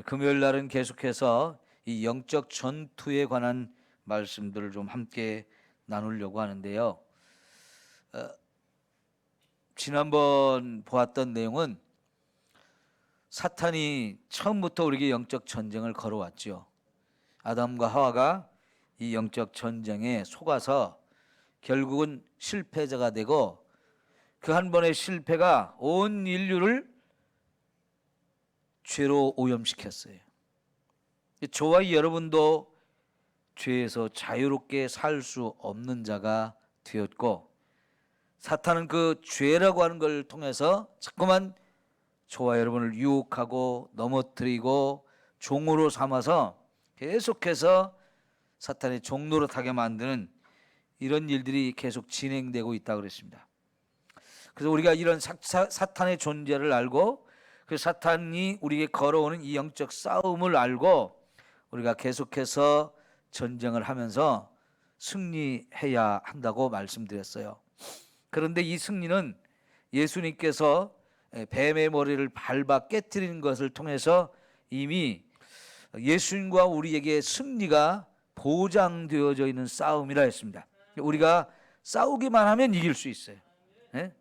금요일 날은 계속해서 이 영적 전투에 관한 말씀들을 좀 함께 나누려고 하는데요. 지난번 보았던 내용은 사탄이 처음부터 우리에게 영적 전쟁을 걸어왔죠. 아담과 하와가 이 영적 전쟁에 속아서 결국은 실패자가 되고 그 한 번의 실패가 온 인류를 죄로 오염시켰어요. 저와 여러분도 죄에서 자유롭게 살 수 없는 자가 되었고, 사탄은 그 죄라고 하는 걸 통해서 자꾸만 저와 여러분을 유혹하고 넘어뜨리고 종으로 삼아서 계속해서 사탄의 종노릇하게 만드는 이런 일들이 계속 진행되고 있다고 그랬습니다. 그래서 우리가 이런 사탄의 존재를 알고 그 사탄이 우리에게 걸어오는 이 영적 싸움을 알고 우리가 계속해서 전쟁을 하면서 승리해야 한다고 말씀드렸어요. 그런데 이 승리는 예수님께서 뱀의 머리를 밟아 깨뜨리는 것을 통해서 이미 예수님과 우리에게 승리가 보장되어져 있는 싸움이라 했습니다. 우리가 싸우기만 하면 이길 수 있어요. 네?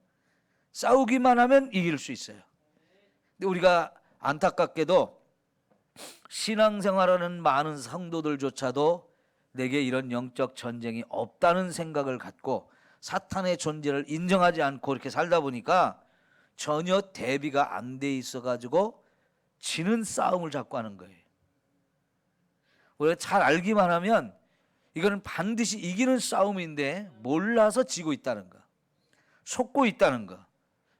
싸우기만 하면 이길 수 있어요. 근데 우리가 안타깝게도 신앙생활하는 많은 성도들조차도 내게 이런 영적 전쟁이 없다는 생각을 갖고 사탄의 존재를 인정하지 않고 이렇게 살다 보니까 전혀 대비가 안 돼 있어가지고 지는 싸움을 자꾸 하는 거예요. 우리가 잘 알기만 하면 이거는 반드시 이기는 싸움인데 몰라서 지고 있다는 거, 속고 있다는 거,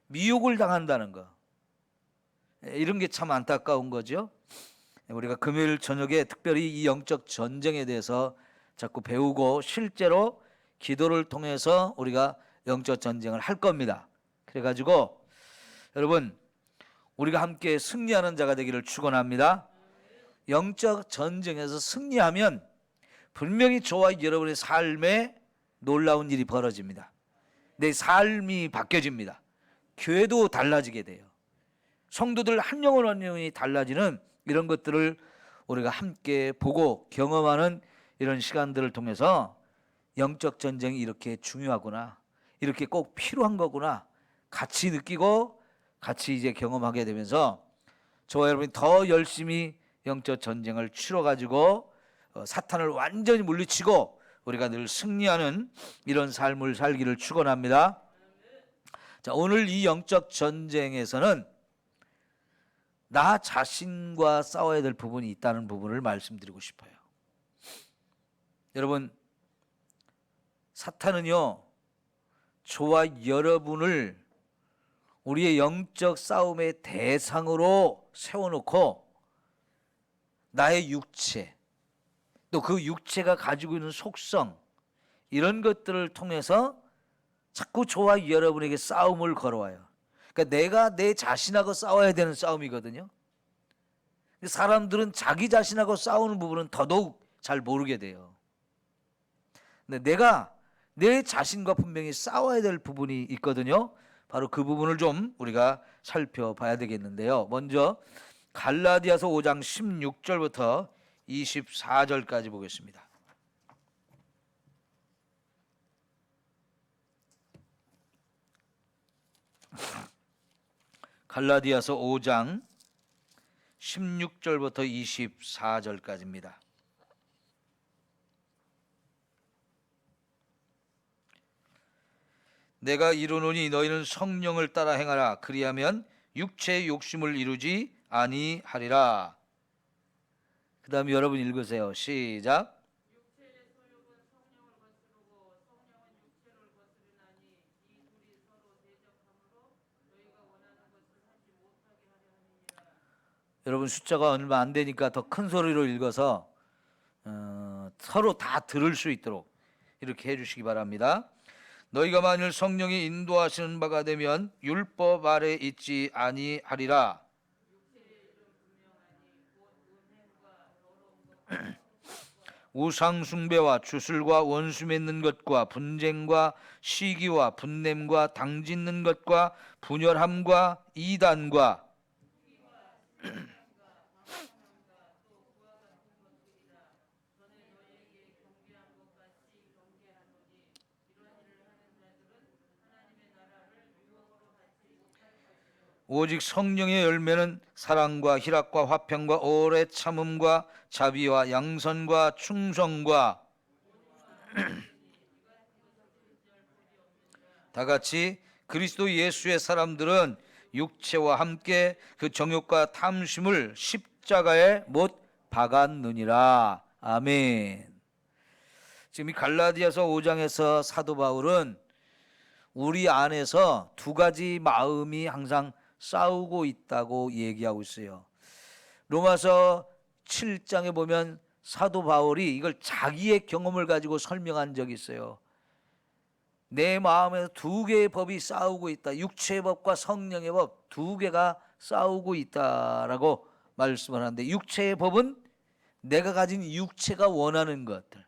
미혹을 당한다는 거, 이런 게 참 안타까운 거죠. 우리가 금요일 저녁에 특별히 이 영적 전쟁에 대해서 자꾸 배우고 실제로 기도를 통해서 우리가 영적 전쟁을 할 겁니다. 그래가지고 여러분, 우리가 함께 승리하는 자가 되기를 축원합니다. 영적 전쟁에서 승리하면 분명히 저와 여러분의 삶에 놀라운 일이 벌어집니다. 내 삶이 바뀌어집니다. 교회도 달라지게 돼요. 성도들 한 영혼 한 영혼이 달라지는 이런 것들을 우리가 함께 보고 경험하는 이런 시간들을 통해서 영적 전쟁이 이렇게 중요하구나, 이렇게 꼭 필요한 거구나 같이 느끼고 같이 이제 경험하게 되면서 저와 여러분이 더 열심히 영적 전쟁을 치러가지고 사탄을 완전히 물리치고 우리가 늘 승리하는 이런 삶을 살기를 축원합니다. 자, 오늘 이 영적 전쟁에서는 나 자신과 싸워야 될 부분이 있다는 부분을 말씀드리고 싶어요. 여러분, 사탄은요, 저와 여러분을 우리의 영적 싸움의 대상으로 세워놓고 나의 육체, 또 그 육체가 가지고 있는 속성, 이런 것들을 통해서 자꾸 저와 여러분에게 싸움을 걸어와요. 그러니까 내가 내 자신하고 싸워야 되는 싸움이거든요. 사람들은 자기 자신하고 싸우는 부분은 더더욱 잘 모르게 돼요. 근데 내가 내 자신과 분명히 싸워야 될 부분이 있거든요. 바로 그 부분을 좀 우리가 살펴봐야 되겠는데요. 먼저 갈라디아서 5장 16절부터 24절까지 보겠습니다. 갈라디아서 5장 16절부터 24절까지입니다. 내가 이르노니 너희는 성령을 따라 행하라. 그리하면 육체의 욕심을 이루지 아니하리라. 그 다음에 여러분 읽으세요. 시작. 육체의 소욕은 성령을 거스르고 성령은 육체를 거스르나니 이 둘이 서로 대적하므로 너희가 원하는 것을 하지 못하게 하려 함이니라. 여러분 숫자가 얼마 안 되니까 더 큰 소리로 읽어서 서로 다 들을 수 있도록 이렇게 해주시기 바랍니다. 너희가 만일 성령이 인도하시는 바가 되면 율법 아래 있지 아니하리라. 우상 숭배와 주술과 원수 맺는 것과 분쟁과 시기와 분냄과 당짓는 것과 분열함과 이단과 오직 성령의 열매는 사랑과 희락과 화평과 오래 참음과 자비와 양선과 충성과 다 같이 그리스도 예수의 사람들은 육체와 함께 그 정욕과 탐심을 십자가에 못 박았느니라. 아멘. 지금 이 갈라디아서 5장에서 사도 바울은 우리 안에서 두 가지 마음이 항상 싸우고 있다고 얘기하고 있어요. 로마서 7장에 보면 사도 바울이 이걸 자기의 경험을 가지고 설명한 적이 있어요. 내 마음에서 두 개의 법이 싸우고 있다. 육체의 법과 성령의 법 두 개가 싸우고 있다라고 말씀을 하는데, 육체의 법은 내가 가진 육체가 원하는 것들,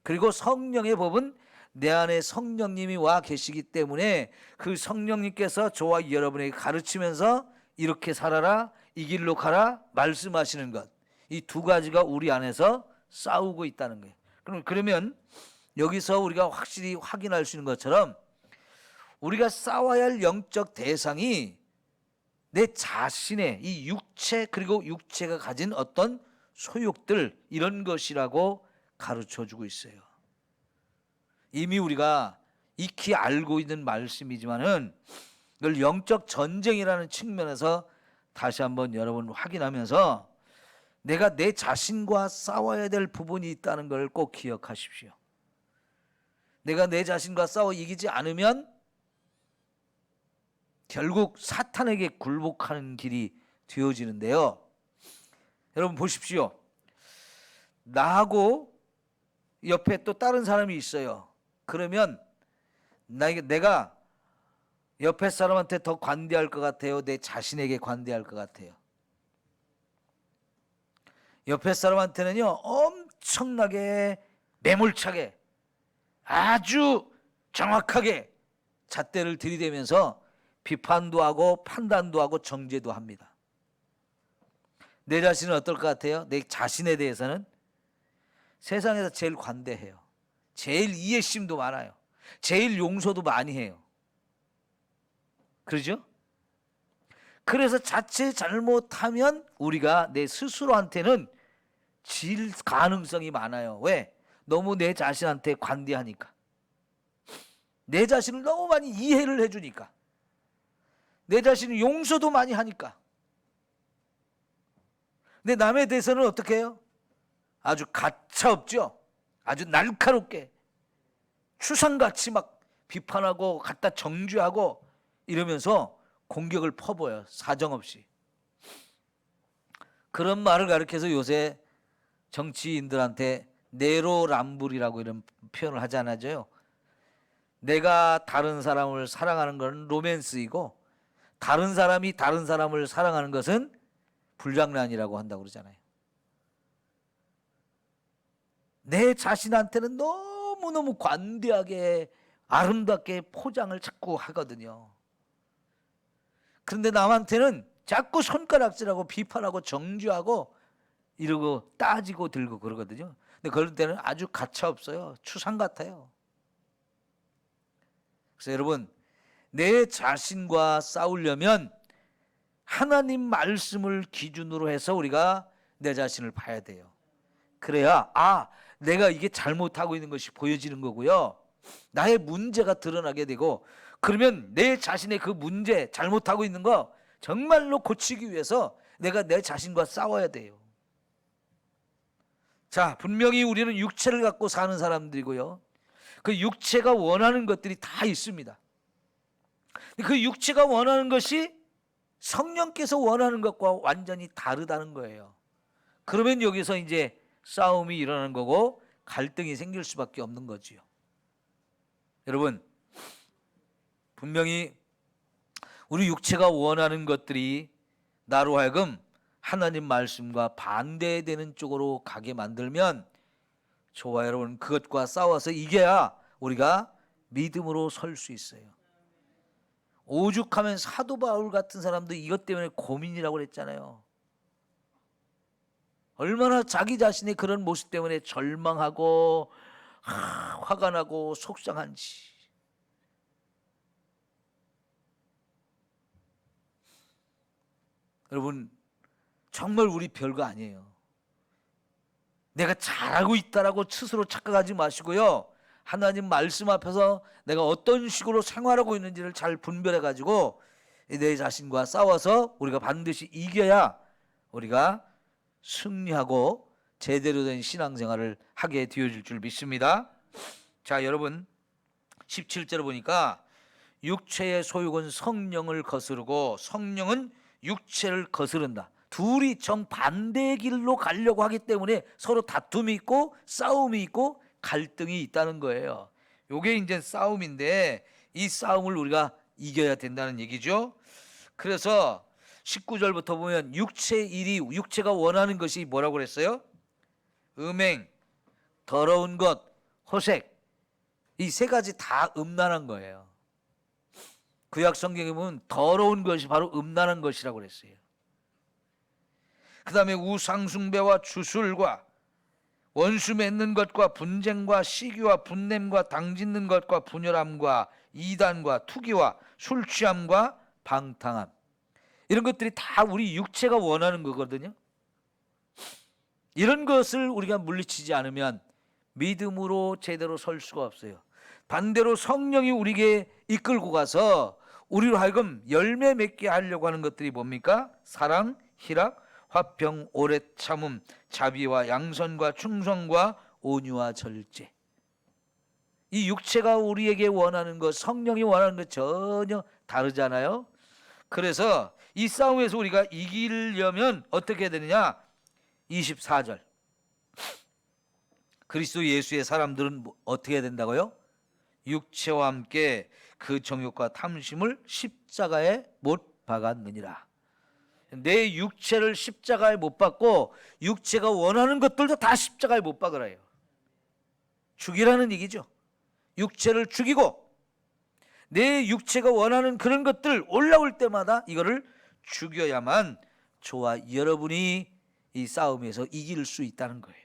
그리고 성령의 법은 내 안에 성령님이 와 계시기 때문에 그 성령님께서 저와 여러분에게 가르치면서 이렇게 살아라, 이 길로 가라 말씀하시는 것, 이 두 가지가 우리 안에서 싸우고 있다는 거예요. 그러면 여기서 우리가 확실히 확인할 수 있는 것처럼 우리가 싸워야 할 영적 대상이 내 자신의 이 육체, 그리고 육체가 가진 어떤 소욕들, 이런 것이라고 가르쳐 주고 있어요. 이미 우리가 익히 알고 있는 말씀이지만은 이걸 영적 전쟁이라는 측면에서 다시 한번 여러분 확인하면서 내가 내 자신과 싸워야 될 부분이 있다는 걸 꼭 기억하십시오. 내가 내 자신과 싸워 이기지 않으면 결국 사탄에게 굴복하는 길이 되어지는데요. 여러분 보십시오. 나하고 옆에 또 다른 사람이 있어요. 그러면 내가 옆에 사람한테 더 관대할 것 같아요? 내 자신에게 관대할 것 같아요? 옆에 사람한테는요, 엄청나게 매몰차게 아주 정확하게 잣대를 들이대면서 비판도 하고 판단도 하고 정죄도 합니다. 내 자신은 어떨 것 같아요? 내 자신에 대해서는 세상에서 제일 관대해요. 제일 이해심도 많아요. 제일 용서도 많이 해요. 그러죠? 그래서 자칫 잘못하면 우리가 내 스스로한테는 질 가능성이 많아요. 왜? 너무 내 자신한테 관대하니까. 내 자신을 너무 많이 이해를 해주니까. 내 자신이 용서도 많이 하니까. 근데 남에 대해서는 어떻게 해요? 아주 가차없죠. 아주 날카롭게 추상같이 막 비판하고 갖다 정죄하고 이러면서 공격을 퍼부어요. 사정없이. 그런 말을 가르쳐서 요새 정치인들한테 내로남불이라고 이런 표현을 하지 않아요? 내가 다른 사람을 사랑하는 건 로맨스이고 다른 사람이 다른 사람을 사랑하는 것은 불장난이라고 한다고 그러잖아요. 내 자신한테는 너무너무 관대하게 아름답게 포장을 자꾸 하거든요. 그런데 남한테는 자꾸 손가락질하고 비판하고 정죄하고 이러고 따지고 들고 그러거든요. 근데 그럴 때는 아주 가차없어요. 추상 같아요. 그래서 여러분, 내 자신과 싸우려면 하나님 말씀을 기준으로 해서 우리가 내 자신을 봐야 돼요. 그래야 내가 이게 잘못하고 있는 것이 보여지는 거고요. 나의 문제가 드러나게 되고, 그러면 내 자신의 그 문제, 잘못하고 있는 거 정말로 고치기 위해서 내가 내 자신과 싸워야 돼요. 자, 분명히 우리는 육체를 갖고 사는 사람들이고요. 그 육체가 원하는 것들이 다 있습니다. 그 육체가 원하는 것이 성령께서 원하는 것과 완전히 다르다는 거예요. 그러면 여기서 이제 싸움이 일어나는 거고 갈등이 생길 수밖에 없는 거지요. 여러분, 분명히 우리 육체가 원하는 것들이 나로 하여금 하나님 말씀과 반대되는 쪽으로 가게 만들면 저와 여러분 그것과 싸워서 이겨야 우리가 믿음으로 설 수 있어요. 오죽하면 사도 바울 같은 사람도 이것 때문에 고민이라고 그랬잖아요. 얼마나 자기 자신의 그런 모습 때문에 절망하고 화가 나고 속상한지. 여러분 정말 우리 별거 아니에요. 내가 잘하고 있다라고 스스로 착각하지 마시고요. 하나님 말씀 앞에서 내가 어떤 식으로 생활하고 있는지를 잘 분별해 가지고 내 자신과 싸워서 우리가 반드시 이겨야 우리가 승리하고 제대로 된 신앙생활을 하게 되어질 줄 믿습니다. 자, 여러분 17절을 보니까 육체의 소욕은 성령을 거스르고 성령은 육체를 거스른다. 둘이 정반대의 길로 가려고 하기 때문에 서로 다툼이 있고 싸움이 있고 갈등이 있다는 거예요. 이게 이제 싸움인데 이 싸움을 우리가 이겨야 된다는 얘기죠. 그래서 19절부터 보면 육체의 일이, 육체가 원하는 것이 뭐라고 그랬어요? 음행, 더러운 것, 호색, 이 세 가지 다 음란한 거예요. 구약 성경에 보면 더러운 것이 바로 음란한 것이라고 그랬어요. 그 다음에 우상숭배와 주술과 원수 맺는 것과 분쟁과 시기와 분냄과 당짓는 것과 분열함과 이단과 투기와 술 취함과 방탕함, 이런 것들이 다 우리 육체가 원하는 거거든요. 이런 것을 우리가 물리치지 않으면 믿음으로 제대로 설 수가 없어요. 반대로 성령이 우리에게 이끌고 가서 우리로 하여금 열매 맺게 하려고 하는 것들이 뭡니까? 사랑, 희락, 화평, 오래 참음, 자비와 양선과 충성과 온유와 절제. 이 육체가 우리에게 원하는 것, 성령이 원하는 것 전혀 다르잖아요. 그래서 이 싸움에서 우리가 이기려면 어떻게 해야 되느냐? 24절. 그리스도 예수의 사람들은 어떻게 해야 된다고요? 육체와 함께 그 정욕과 탐심을 십자가에 못 박았느니라. 내 육체를 십자가에 못 박고 육체가 원하는 것들도 다 십자가에 못 박으라요. 죽이라는 얘기죠. 육체를 죽이고 내 육체가 원하는 그런 것들 올라올 때마다 이거를 죽여야만 저와 여러분이 이 싸움에서 이길 수 있다는 거예요.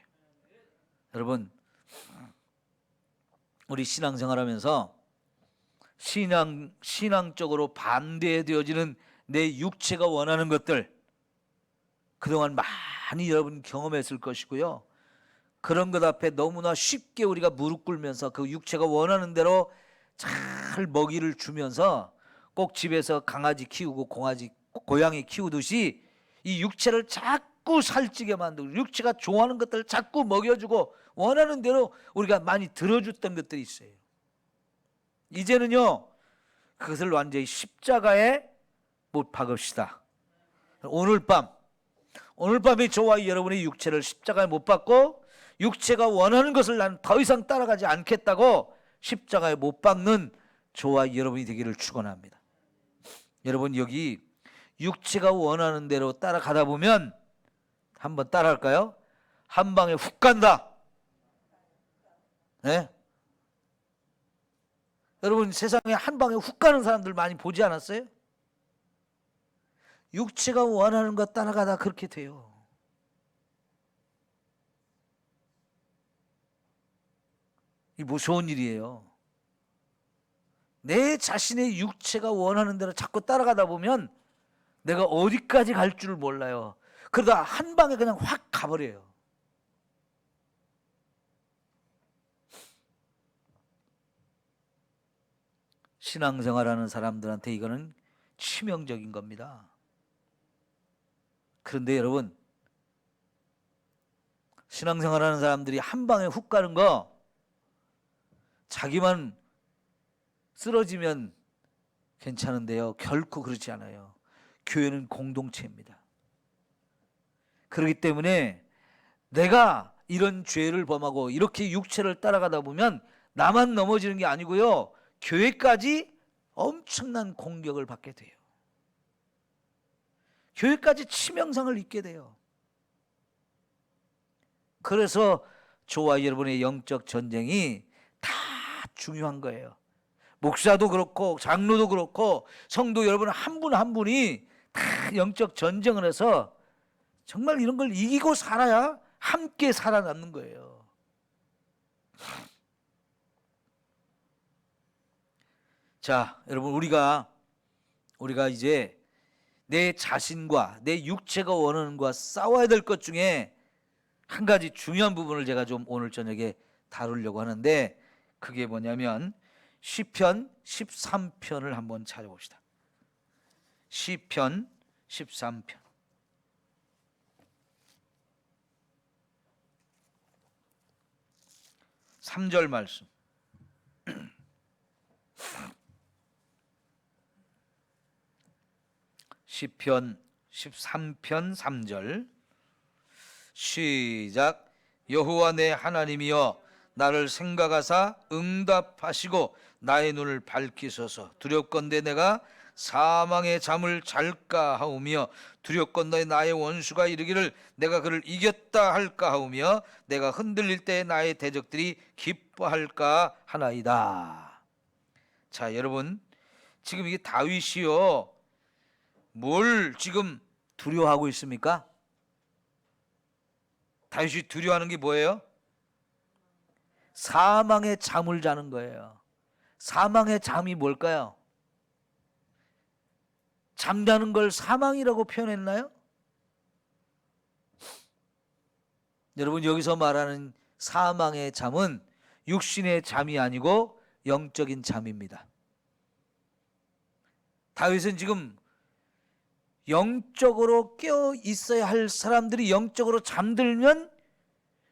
여러분, 우리 신앙생활하면서 신앙적으로 반대되어지는 내 육체가 원하는 것들, 그동안 많이 여러분 경험했을 것이고요. 그런 것 앞에 너무나 쉽게 우리가 무릎 꿇면서 그 육체가 원하는 대로 잘 먹이를 주면서 꼭 집에서 강아지 키우고 고양이 키우듯이 이 육체를 자꾸 살찌게 만들고 육체가 좋아하는 것들을 자꾸 먹여주고 원하는 대로 우리가 많이 들어줬던 것들이 있어요. 이제는요, 그것을 완전히 십자가에 못 박읍시다. 오늘 밤에 저와 여러분의 육체를 십자가에 못 박고 육체가 원하는 것을 나는 더 이상 따라가지 않겠다고 십자가에 못 박는 저와 여러분이 되기를 축원합니다. 여러분, 여기 육체가 원하는 대로 따라가다 보면 한번 따라할까요? 한 방에 훅 간다. 네? 여러분, 세상에 한 방에 훅 가는 사람들 많이 보지 않았어요? 육체가 원하는 것 따라가다 그렇게 돼요. 이 무서운 일이에요. 내 자신의 육체가 원하는 대로 자꾸 따라가다 보면 내가 어디까지 갈 줄 몰라요. 그러다 한 방에 그냥 확 가버려요. 신앙생활하는 사람들한테 이거는 치명적인 겁니다. 그런데 여러분, 신앙생활하는 사람들이 한 방에 훅 가는 거, 자기만 쓰러지면 괜찮은데요, 결코 그렇지 않아요. 교회는 공동체입니다. 그렇기 때문에 내가 이런 죄를 범하고 이렇게 육체를 따라가다 보면 나만 넘어지는 게 아니고요, 교회까지 엄청난 공격을 받게 돼요. 교회까지 치명상을 입게 돼요. 그래서 저와 여러분의 영적 전쟁이 다 중요한 거예요. 목사도 그렇고 장로도 그렇고 성도 여러분 한 분 한 분이 다 영적 전쟁을 해서 정말 이런 걸 이기고 살아야 함께 살아남는 거예요. 자, 여러분, 우리가 이제 내 자신과 내 육체가 원하는 것과 싸워야 될 것 중에 한 가지 중요한 부분을 제가 좀 오늘 저녁에 다루려고 하는데, 그게 뭐냐면 시편 13편을 한번 찾아봅시다. 시편 13편. 3절 말씀. 시편 13편 3절. 시작. 여호와 내 하나님이여 나를 생각하사 응답하시고 나의 눈을 밝히소서. 두렵건대 내가 사망의 잠을 잘까 하오며 두렵건대 나의 원수가 이르기를 내가 그를 이겼다 할까 하오며 내가 흔들릴 때 나의 대적들이 기뻐할까 하나이다. 자, 여러분, 지금 이게 다윗이요, 뭘 지금 두려워하고 있습니까? 다윗이 두려워하는 게 뭐예요? 사망의 잠을 자는 거예요. 사망의 잠이 뭘까요? 잠자는 걸 사망이라고 표현했나요? 여러분, 여기서 말하는 사망의 잠은 육신의 잠이 아니고 영적인 잠입니다. 다윗은 지금 영적으로 깨어 있어야 할 사람들이 영적으로 잠들면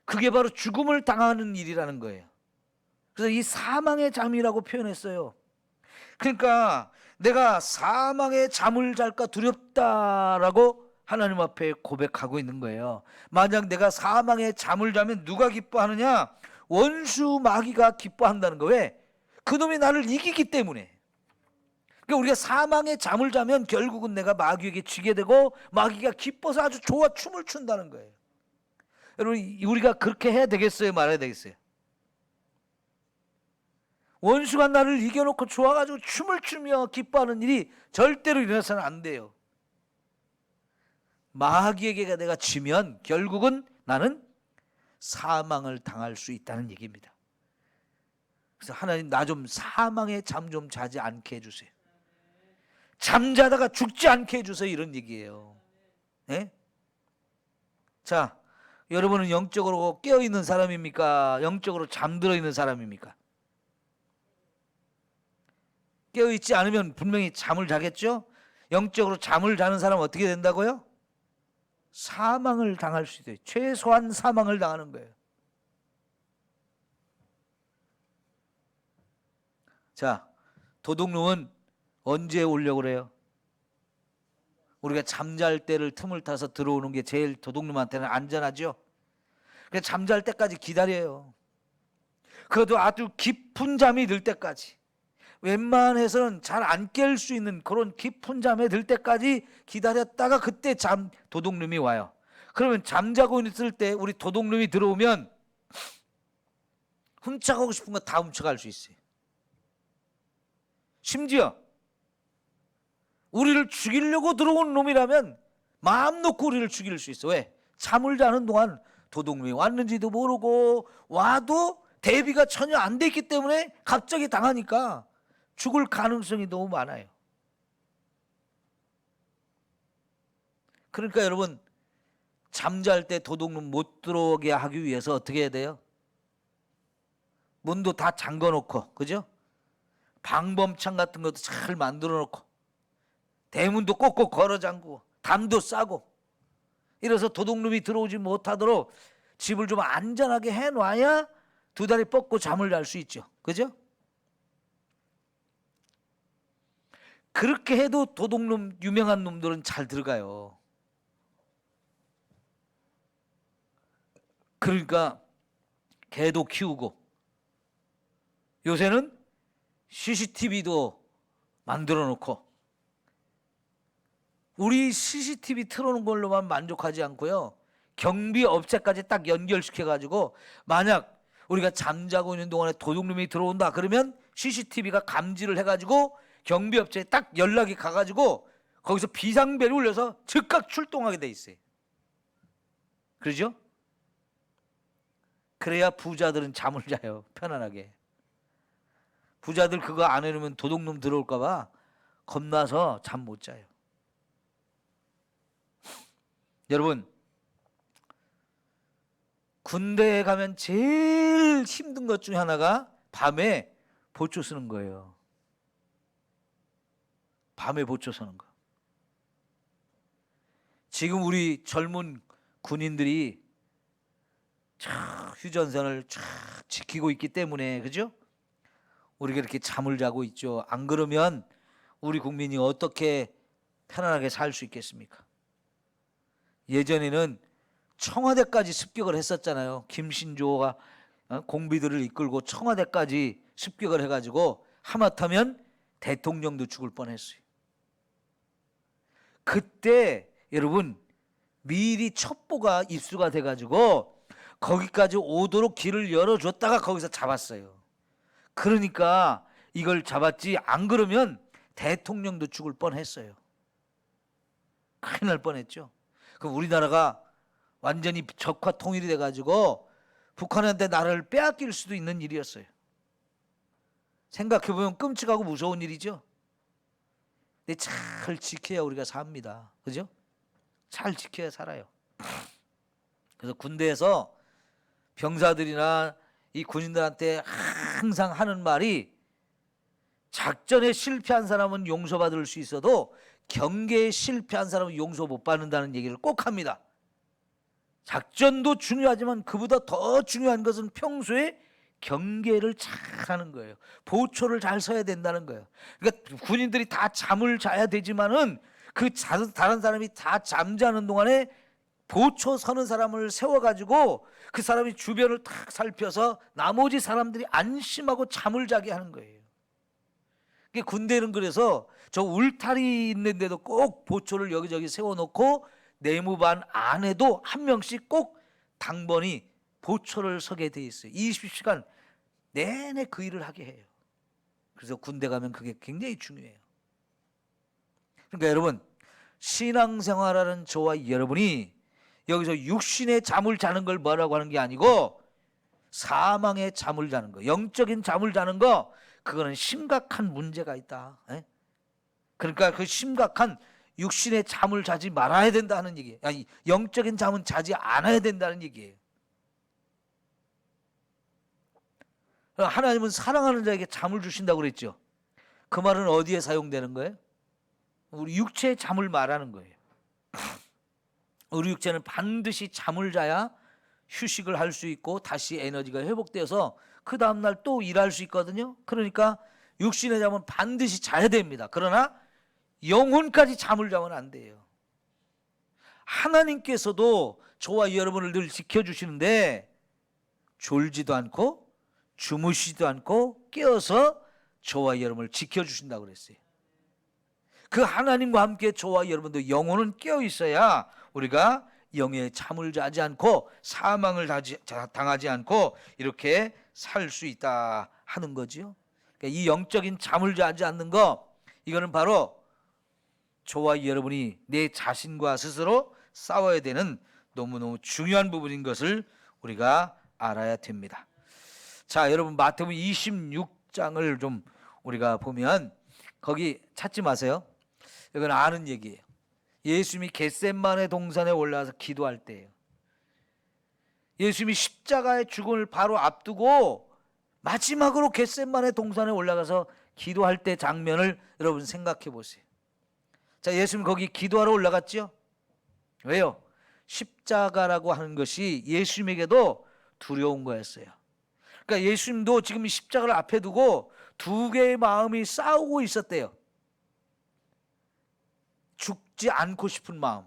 그게 바로 죽음을 당하는 일이라는 거예요. 그래서 이 사망의 잠이라고 표현했어요. 그러니까 내가 사망의 잠을 잘까 두렵다라고 하나님 앞에 고백하고 있는 거예요. 만약 내가 사망의 잠을 자면 누가 기뻐하느냐? 원수 마귀가 기뻐한다는 거예요. 왜? 그놈이 나를 이기기 때문에. 그러니까 우리가 사망의 잠을 자면 결국은 내가 마귀에게 지게 되고 마귀가 기뻐서 아주 좋아 춤을 춘다는 거예요. 여러분, 우리가 그렇게 해야 되겠어요? 말아야 되겠어요? 원수가 나를 이겨놓고 좋아가지고 춤을 추며 기뻐하는 일이 절대로 일어나서는 안 돼요. 마귀에게 내가 지면 결국은 나는 사망을 당할 수 있다는 얘기입니다. 그래서 하나님, 나 좀 사망의 잠 좀 자지 않게 해주세요. 잠자다가 죽지 않게 해주세요. 이런 얘기예요. 네? 자, 여러분은 영적으로 깨어있는 사람입니까? 영적으로 잠들어 있는 사람입니까? 깨어있지 않으면 분명히 잠을 자겠죠? 영적으로 잠을 자는 사람은 어떻게 된다고요? 사망을 당할 수 있어요. 최소한 사망을 당하는 거예요. 자, 도둑놈은 언제 오려고 그래요? 우리가 잠잘 때를 틈을 타서 들어오는 게 제일 도둑놈한테는 안전하죠. 그래서 잠잘 때까지 기다려요. 그래도 아주 깊은 잠이 들 때까지, 웬만해서는 잘 안 깰 수 있는 그런 깊은 잠에 들 때까지 기다렸다가 그때 도둑놈이 와요. 그러면 잠자고 있을 때 우리 도둑놈이 들어오면 훔쳐가고 싶은 거 다 훔쳐갈 수 있어요. 심지어 우리를 죽이려고 들어온 놈이라면 마음 놓고 우리를 죽일 수 있어. 왜? 잠을 자는 동안 도둑놈이 왔는지도 모르고, 와도 대비가 전혀 안 돼 있기 때문에 갑자기 당하니까 죽을 가능성이 너무 많아요. 그러니까 여러분, 잠잘 때 도둑놈 못 들어오게 하기 위해서 어떻게 해야 돼요? 문도 다 잠궈 놓고, 그죠? 방범창 같은 것도 잘 만들어 놓고, 대문도 꼭꼭 걸어 잠그고, 담도 싸고, 이래서 도둑놈이 들어오지 못하도록 집을 좀 안전하게 해놔야 두 다리 뻗고 잠을 잘 수 있죠. 그죠? 그렇게 해도 도둑놈, 유명한 놈들은 잘 들어가요. 그러니까 개도 키우고, 요새는 CCTV도 만들어 놓고, 우리 CCTV 틀어놓은 걸로만 만족하지 않고요, 경비업체까지 딱 연결시켜가지고 만약 우리가 잠자고 있는 동안에 도둑놈이 들어온다 그러면 CCTV가 감지를 해가지고 경비업체에 딱 연락이 가가지고 거기서 비상벨이 울려서 즉각 출동하게 돼 있어요. 그러죠? 그래야 부자들은 잠을 자요. 편안하게. 부자들 그거 안 해놓으면 도둑놈 들어올까 봐 겁나서 잠 못 자요. 여러분, 군대에 가면 제일 힘든 것 중에 하나가 밤에 보초 서는 거예요. 밤에 보초 서는 거. 지금 우리 젊은 군인들이 휴전선을 쫙 지키고 있기 때문에, 그죠? 우리가 이렇게 잠을 자고 있죠. 안 그러면 우리 국민이 어떻게 편안하게 살 수 있겠습니까? 예전에는 청와대까지 습격을 했었잖아요. 김신조가 공비들을 이끌고 청와대까지 습격을 해가지고 하마터면 대통령도 죽을 뻔했어요. 그때 여러분 미리 첩보가 입수가 돼가지고 거기까지 오도록 길을 열어줬다가 거기서 잡았어요. 그러니까 이걸 잡았지, 안 그러면 대통령도 죽을 뻔했어요. 큰일 날 뻔했죠. 그럼 우리나라가 완전히 적화 통일이 돼가지고 북한한테 나라를 빼앗길 수도 있는 일이었어요. 생각해보면 끔찍하고 무서운 일이죠. 근데 잘 지켜야 우리가 삽니다. 그죠? 잘 지켜야 살아요. 그래서 군대에서 병사들이나 이 군인들한테 항상 하는 말이, 작전에 실패한 사람은 용서받을 수 있어도 경계에 실패한 사람은 용서 못 받는다는 얘기를 꼭 합니다. 작전도 중요하지만 그보다 더 중요한 것은 평소에 경계를 잘 하는 거예요. 보초를 잘 서야 된다는 거예요. 그러니까 군인들이 다 잠을 자야 되지만은 그 다른 사람이 다 잠자는 동안에 보초 서는 사람을 세워가지고 그 사람이 주변을 탁 살펴서 나머지 사람들이 안심하고 잠을 자게 하는 거예요. 군대는 그래서 저 울타리 있는데도 꼭 보초를 여기저기 세워놓고 내무반 안에도 한 명씩 꼭 당번이 보초를 서게 돼 있어요. 20시간 내내 그 일을 하게 해요. 그래서 군대 가면 그게 굉장히 중요해요. 그러니까 여러분, 신앙생활하는 저와 여러분이 여기서 육신의 잠을 자는 걸 뭐라고 하는 게 아니고 사망의 잠을 자는 거, 영적인 잠을 자는 거, 그거는 심각한 문제가 있다. 그러니까 그 심각한 육신의 잠을 자지 말아야 된다는 얘기예요. 아니, 영적인 잠은 자지 않아야 된다는 얘기예요. 하나님은 사랑하는 자에게 잠을 주신다고 그랬죠. 그 말은 어디에 사용되는 거예요? 우리 육체의 잠을 말하는 거예요. 우리 육체는 반드시 잠을 자야 휴식을 할 수 있고 다시 에너지가 회복돼서 그 다음날 또 일할 수 있거든요. 그러니까 육신의 잠은 반드시 자야 됩니다. 그러나 영혼까지 잠을 자면 안 돼요. 하나님께서도 저와 여러분을 늘 지켜주시는데 졸지도 않고 주무시지도 않고 깨어서 저와 여러분을 지켜주신다고 그랬어요. 그 하나님과 함께 저와 여러분도 영혼은 깨어 있어야 우리가 영의 잠을 자지 않고 사망을 당하지 않고 이렇게 살 수 있다 하는 거지요. 그러니까 이 영적인 잠을 자지 않는 거, 이거는 바로 저와 여러분이 내 자신과 스스로 싸워야 되는 너무너무 중요한 부분인 것을 우리가 알아야 됩니다. 자, 여러분 마태복음 26장을 좀 우리가 보면 거기 찾지 마세요. 이건 아는 얘기예요. 예수님이 겟세마네 동산에 올라와서 기도할 때예요. 예수님이 십자가의 죽음을 바로 앞두고 마지막으로 겟세마네 동산에 올라가서 기도할 때 장면을 여러분 생각해 보세요. 자, 예수님 거기 기도하러 올라갔죠? 왜요? 십자가라고 하는 것이 예수님에게도 두려운 거였어요. 그러니까 예수님도 지금 십자가를 앞에 두고 두 개의 마음이 싸우고 있었대요. 죽지 않고 싶은 마음,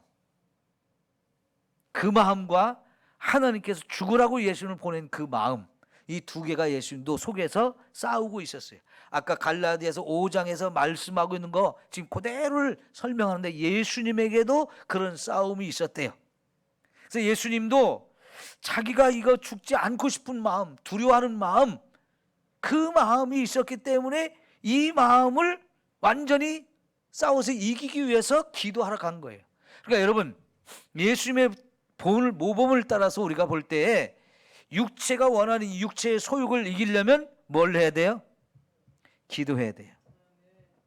그 마음과 하나님께서 죽으라고 예수님을 보낸 그 마음, 이 두 개가 예수님도 속에서 싸우고 있었어요. 아까 갈라디아서 5장에서 말씀하고 있는 거 지금 그대로를 설명하는데 예수님에게도 그런 싸움이 있었대요. 그래서 예수님도 자기가 이거 죽지 않고 싶은 마음, 두려워하는 마음, 그 마음이 있었기 때문에 이 마음을 완전히 싸워서 이기기 위해서 기도하러 간 거예요. 그러니까 여러분, 예수님의 모범을 따라서 우리가 볼 때 육체가 원하는 이 육체의 소욕을 이기려면 뭘 해야 돼요? 기도해야 돼요.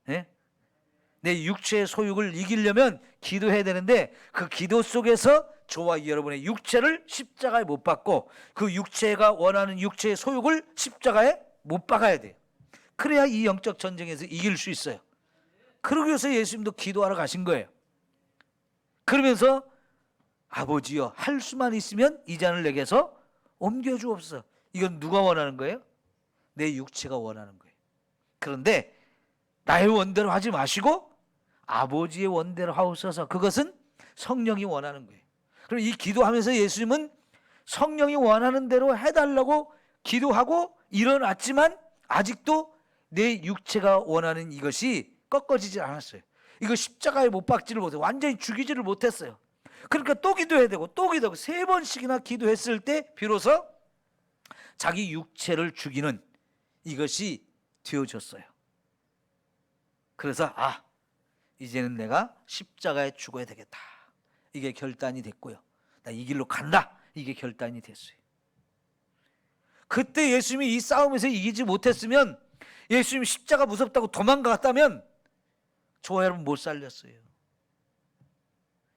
네? 내 육체의 소욕을 이기려면 기도해야 되는데 그 기도 속에서 저와 여러분의 육체를 십자가에 못 박고 그 육체가 원하는 육체의 소욕을 십자가에 못 박아야 돼요. 그래야 이 영적 전쟁에서 이길 수 있어요. 그러기 위해서 예수님도 기도하러 가신 거예요. 그러면서 아버지여 할 수만 있으면 이 잔을 내게서 옮겨주옵소서. 이건 누가 원하는 거예요? 내 육체가 원하는 거예요. 그런데 나의 원대로 하지 마시고 아버지의 원대로 하옵소서. 그것은 성령이 원하는 거예요. 그럼 이 기도하면서 예수님은 성령이 원하는 대로 해달라고 기도하고 일어났지만 아직도 내 육체가 원하는 이것이 꺾어지지 않았어요. 이거 십자가에 못 박지를 못해요. 완전히 죽이지를 못했어야 그러니까 또 기도해야 되고 또 기도하고 3번씩이나 기도했을 때 비로소 자기 육체를 죽이는 이것이 되어졌어요. 그래서 이제는 내가 십자가에 죽어야 되겠다. 이게 결단이 됐고요. 나 이 길로 간다. 이게 결단이 됐어요. 그때 예수님이 이 싸움에서 이기지 못했으면 예수님 십자가 무섭다고 도망갔다면 저와 여러분 못 살렸어요.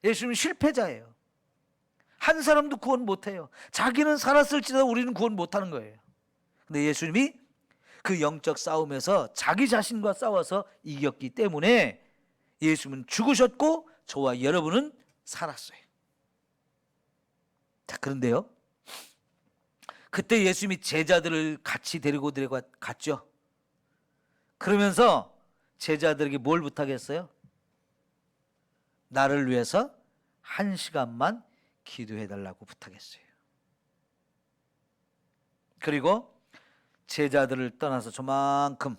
예수님은 실패자예요. 한 사람도 구원 못해요. 자기는 살았을지라도 우리는 구원 못하는 거예요. 근데 예수님이 그 영적 싸움에서 자기 자신과 싸워서 이겼기 때문에 예수님은 죽으셨고 저와 여러분은 살았어요. 자, 그런데요, 그때 예수님이 제자들을 같이 데리고 갔죠. 그러면서 제자들에게 뭘 부탁했어요? 나를 위해서 1시간만 기도해달라고 부탁했어요. 그리고 제자들을 떠나서 저만큼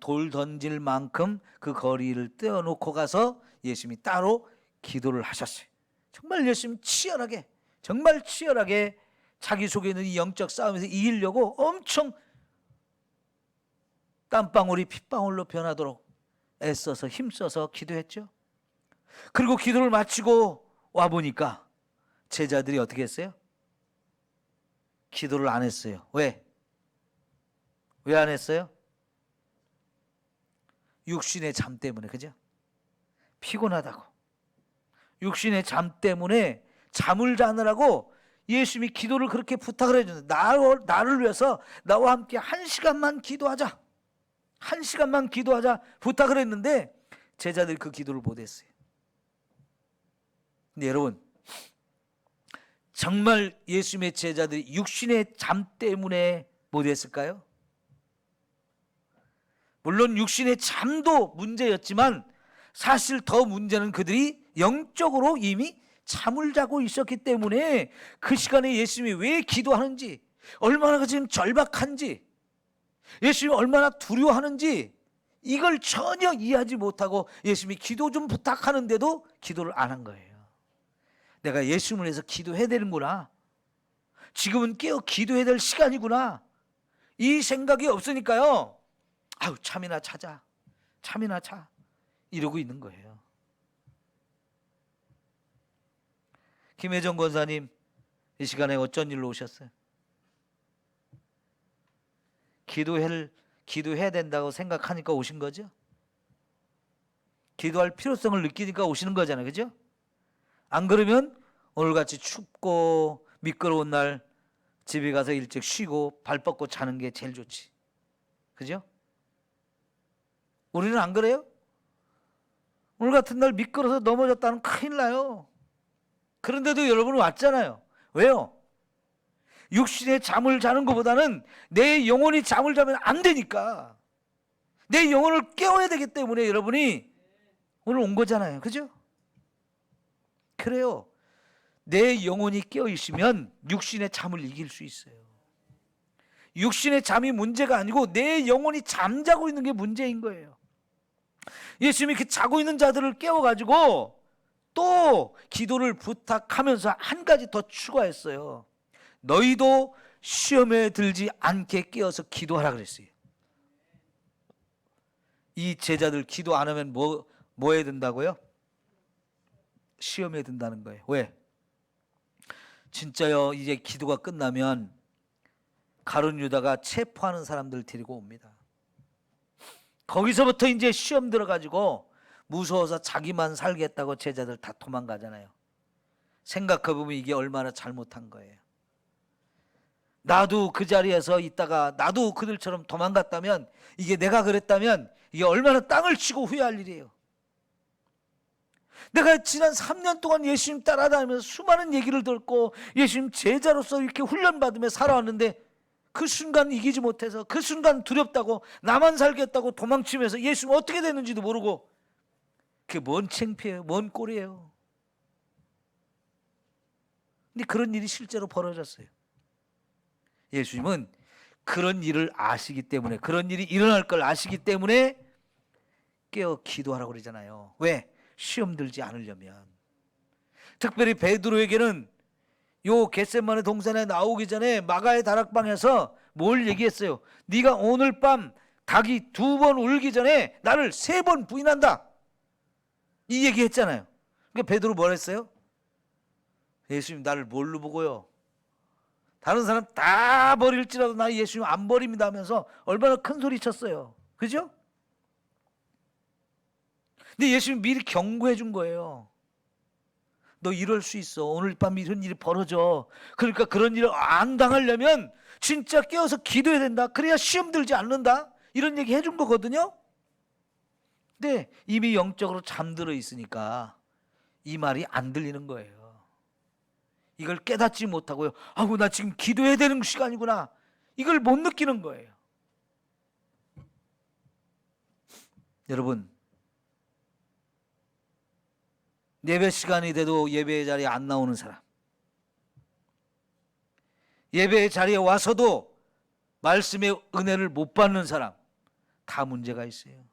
돌 던질 만큼 그 거리를 떼어놓고 가서 예수님이 따로 기도를 하셨어요. 정말 치열하게 자기 속에 있는 이 영적 싸움에서 이기려고 엄청 땀방울이 핏방울로 변하도록 애써서 힘써서 기도했죠. 그리고 기도를 마치고 와보니까 제자들이 어떻게 했어요? 기도를 안 했어요. 왜 안 했어요? 육신의 잠 때문에. 그죠? 피곤하다고. 육신의 잠 때문에 잠을 자느라고 예수님이 기도를 그렇게 부탁을 해주는데 나를 위해서 나와 함께 1시간만 기도하자. 1시간만 기도하자 부탁을 했는데 제자들이 그 기도를 못했어요. 근데 여러분, 정말 예수님의 제자들이 육신의 잠 때문에 못했을까요? 물론 육신의 잠도 문제였지만 사실 더 문제는 그들이 영적으로 이미 잠을 자고 있었기 때문에 그 시간에 예수님이 왜 기도하는지, 얼마나 지금 절박한지, 예수님이 얼마나 두려워하는지 이걸 전혀 이해하지 못하고 예수님이 기도 좀 부탁하는데도 기도를 안 한 거예요. 내가 예수님을 위해서 기도해야 되는구나. 지금은 깨어 기도해야 될 시간이구나. 이 생각이 없으니까요. 참이나 자. 이러고 있는 거예요. 김혜정 권사님, 이 시간에 어쩐 일로 오셨어요? 기도해야 된다고 생각하니까 오신 거죠? 기도할 필요성을 느끼니까 오시는 거잖아요. 그죠? 안 그러면 오늘같이 춥고 미끄러운 날 집에 가서 일찍 쉬고 발 뻗고 자는 게 제일 좋지. 그죠? 우리는 안 그래요? 오늘 같은 날 미끄러서 넘어졌다는 큰일 나요. 그런데도 여러분은 왔잖아요. 왜요? 육신의 잠을 자는 것보다는 내 영혼이 잠을 자면 안 되니까. 내 영혼을 깨워야 되기 때문에 여러분이 오늘 온 거잖아요. 그죠? 그래요. 내 영혼이 깨어 있으면 육신의 잠을 이길 수 있어요. 육신의 잠이 문제가 아니고 내 영혼이 잠자고 있는 게 문제인 거예요. 예수님이 그 자고 있는 자들을 깨워가지고 또 기도를 부탁하면서 한 가지 더 추가했어요. 너희도 시험에 들지 않게 깨어서 기도하라 그랬어요. 이 제자들 기도 안 하면 뭐 해야 된다고요? 시험에 든다는 거예요. 왜? 진짜요, 이제 기도가 끝나면 가룟 유다가 체포하는 사람들 데리고 옵니다. 거기서부터 이제 시험 들어가지고 무서워서 자기만 살겠다고 제자들 다 도망가잖아요. 생각해보면 이게 얼마나 잘못한 거예요. 나도 그 자리에서 있다가 나도 그들처럼 도망갔다면, 이게 내가 그랬다면 이게 얼마나 땅을 치고 후회할 일이에요. 내가 지난 3년 동안 예수님 따라다니면서 수많은 얘기를 듣고 예수님 제자로서 이렇게 훈련받으며 살아왔는데, 그 순간 이기지 못해서, 그 순간 두렵다고 나만 살겠다고 도망치면서 예수님 어떻게 됐는지도 모르고, 그게 뭔 창피해요, 뭔 꼴이에요. 근데 그런 일이 실제로 벌어졌어요. 예수님은 그런 일을 아시기 때문에, 그런 일이 일어날 걸 아시기 때문에 깨어 기도하라고 그러잖아요. 왜? 시험 들지 않으려면. 특별히 베드로에게는 요 겟세마네 동산에 나오기 전에 마가의 다락방에서 뭘 얘기했어요? 네가 오늘 밤 닭이 2번 울기 전에 나를 3번 부인한다, 이 얘기 했잖아요. 그러니까 베드로 뭘 했어요? 예수님 나를 뭘로 보고요? 다른 사람 다 버릴지라도 나 예수님 안 버립니다 하면서 얼마나 큰 소리 쳤어요. 그죠? 근데 예수님 미리 경고해 준 거예요. 너 이럴 수 있어. 오늘 밤 이런 일이 벌어져. 그러니까 그런 일을 안 당하려면 진짜 깨어서 기도해야 된다. 그래야 시험 들지 않는다. 이런 얘기 해준 거거든요. 근데 이미 영적으로 잠들어 있으니까 이 말이 안 들리는 거예요. 이걸 깨닫지 못하고요. 아이고, 나 지금 기도해야 되는 시간이구나. 이걸 못 느끼는 거예요. 여러분, 예배 시간이 돼도 예배 자리에 안 나오는 사람, 예배 자리에 와서도 말씀의 은혜를 못 받는 사람, 다 문제가 있어요.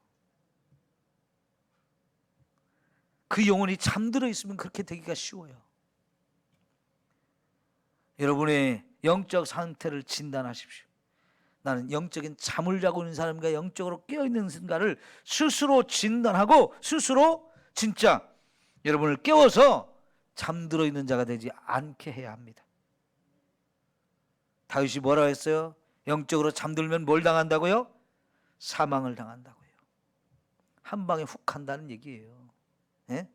그 영혼이 잠들어 있으면 그렇게 되기가 쉬워요. 여러분의 영적 상태를 진단하십시오. 나는 영적인 잠을 자고 있는 사람인가, 영적으로 깨어있는 사람인가를 스스로 진단하고 스스로 진짜 여러분을 깨워서 잠들어 있는 자가 되지 않게 해야 합니다. 다윗이 뭐라고 했어요? 영적으로 잠들면 뭘 당한다고요? 사망을 당한다고요. 한 방에 훅 한다는 얘기예요. 예?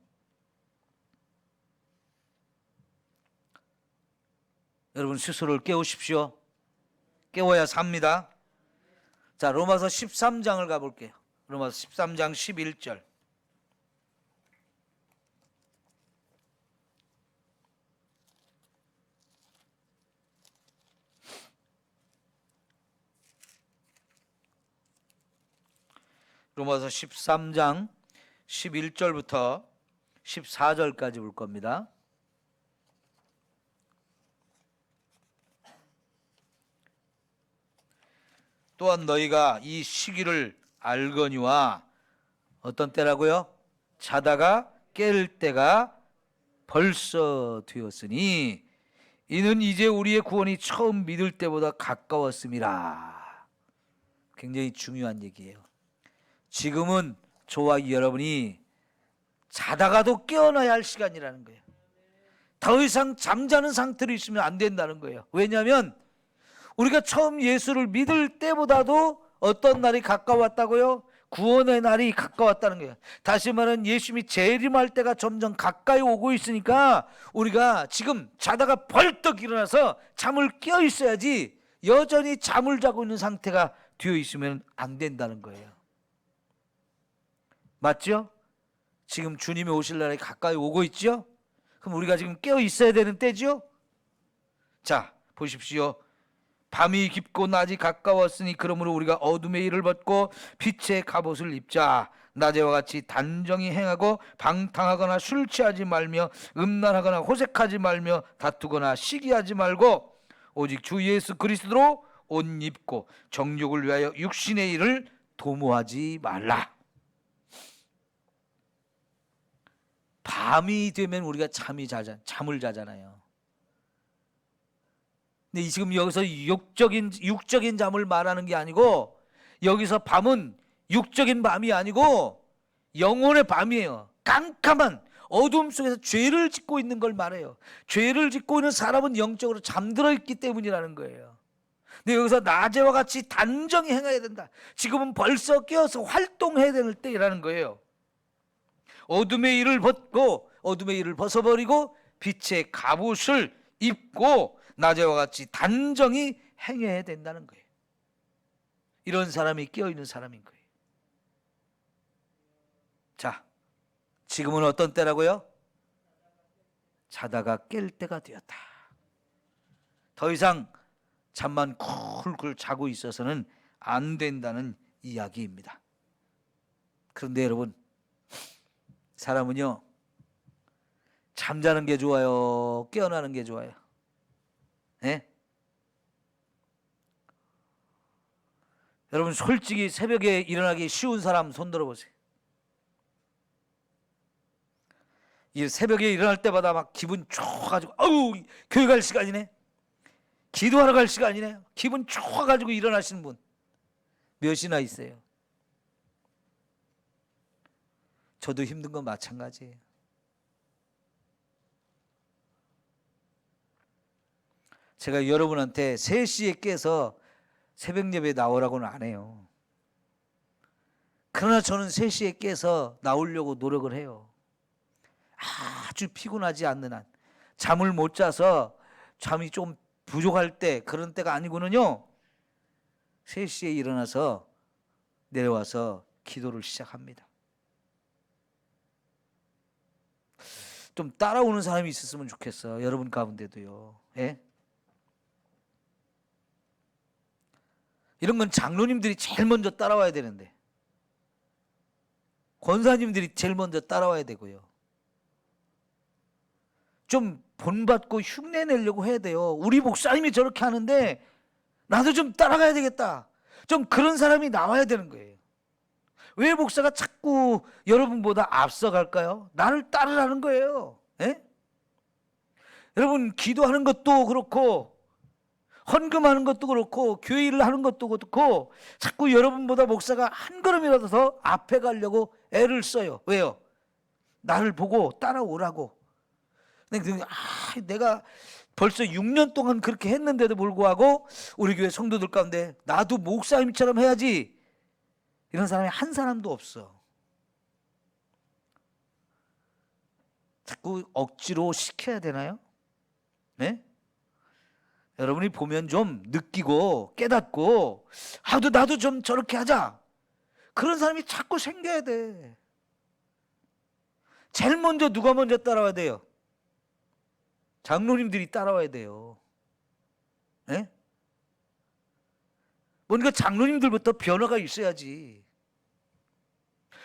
여러분 스스로를 깨우십시오. 깨워야 삽니다. 자, 로마서 13장을 가볼게요. 로마서 13장 11절. 로마서 13장 11절부터 14절까지 볼 겁니다. 또한 너희가 이 시기를 알거니와, 어떤 때라고요? 자다가 깰 때가 벌써 되었으니 이는 이제 우리의 구원이 처음 믿을 때보다 가까웠음이라. 굉장히 중요한 얘기예요. 지금은 저와 여러분이 자다가도 깨어나야 할 시간이라는 거예요. 더 이상 잠자는 상태로 있으면 안 된다는 거예요. 왜냐하면 우리가 처음 예수를 믿을 때보다도 어떤 날이 가까웠다고요? 구원의 날이 가까웠다는 거예요. 다시 말하면 예수님이 재림할 때가 점점 가까이 오고 있으니까 우리가 지금 자다가 벌떡 일어나서 잠을 깨어 있어야지, 여전히 잠을 자고 있는 상태가 되어 있으면 안 된다는 거예요. 맞죠? 지금 주님이 오실 날이 가까이 오고 있죠? 그럼 우리가 지금 깨어 있어야 되는 때죠? 자, 보십시오. 밤이 깊고 낮이 가까웠으니 그러므로 우리가 어둠의 일을 벗고 빛의 갑옷을 입자. 낮에와 같이 단정히 행하고 방탕하거나 술 취하지 말며 음란하거나 호색하지 말며 다투거나 시기하지 말고 오직 주 예수 그리스도로 옷 입고 정욕을 위하여 육신의 일을 도모하지 말라. 밤이 되면 우리가 잠을 자잖아요. 근데 지금 여기서 육적인 잠을 말하는 게 아니고, 여기서 밤은 육적인 밤이 아니고 영혼의 밤이에요. 깜깜한 어두움 속에서 죄를 짓고 있는 걸 말해요. 죄를 짓고 있는 사람은 영적으로 잠들어 있기 때문이라는 거예요. 근데 여기서 낮에와 같이 단정히 행해야 된다. 지금은 벌써 깨어서 활동해야 될 때라는 거예요. 어둠의 일을 벗어버리고 빛의 갑옷을 입고 낮에와 같이 단정히 행해야 된다는 거예요. 이런 사람이 깨어있는 사람인 거예요. 자, 지금은 어떤 때라고요? 자다가 깰 때가 되었다. 더 이상 잠만 쿨쿨 자고 있어서는 안 된다는 이야기입니다. 그런데 여러분, 사람은요, 잠자는 게 좋아요? 깨어나는 게 좋아요? 예? 여러분, 솔직히 새벽에 일어나기 쉬운 사람 손 들어보세요. 이 새벽에 일어날 때마다 막 기분 좋아가지고, 아우, 교회 갈 시간이네, 기도하러 갈 시간이네, 기분 좋아가지고 일어나시는 분 몇이나 있어요? 저도 힘든 건 마찬가지예요. 제가 여러분한테 3시에 깨서 새벽 예배 나오라고는 안 해요. 그러나 저는 3시에 깨서 나오려고 노력을 해요. 아주 피곤하지 않는 한, 잠을 못 자서 잠이 좀 부족할 때, 그런 때가 아니고는요, 3시에 일어나서 내려와서 기도를 시작합니다. 좀 따라오는 사람이 있었으면 좋겠어, 여러분 가운데도요. 예? 이런 건 장로님들이 제일 먼저 따라와야 되는데, 권사님들이 제일 먼저 따라와야 되고요. 좀 본받고 흉내 내려고 해야 돼요. 우리 목사님이 저렇게 하는데 나도 좀 따라가야 되겠다. 좀 그런 사람이 나와야 되는 거예요. 왜 목사가 자꾸 여러분보다 앞서갈까요? 나를 따르라는 거예요. 예? 여러분, 기도하는 것도 그렇고, 헌금하는 것도 그렇고, 교회 일을 하는 것도 그렇고, 자꾸 여러분보다 목사가 한 걸음이라도 더 앞에 가려고 애를 써요. 왜요? 나를 보고 따라오라고. 내가 벌써 6년 동안 그렇게 했는데도 불구하고 우리 교회 성도들 가운데 나도 목사님처럼 해야지, 이런 사람이 한 사람도 없어. 자꾸 억지로 시켜야 되나요? 네? 여러분이 보면 좀 느끼고 깨닫고, 나도 좀 저렇게 하자, 그런 사람이 자꾸 생겨야 돼. 제일 먼저 누가 먼저 따라와야 돼요? 장로님들이 따라와야 돼요. 네? 뭔가 장로님들부터 변화가 있어야지.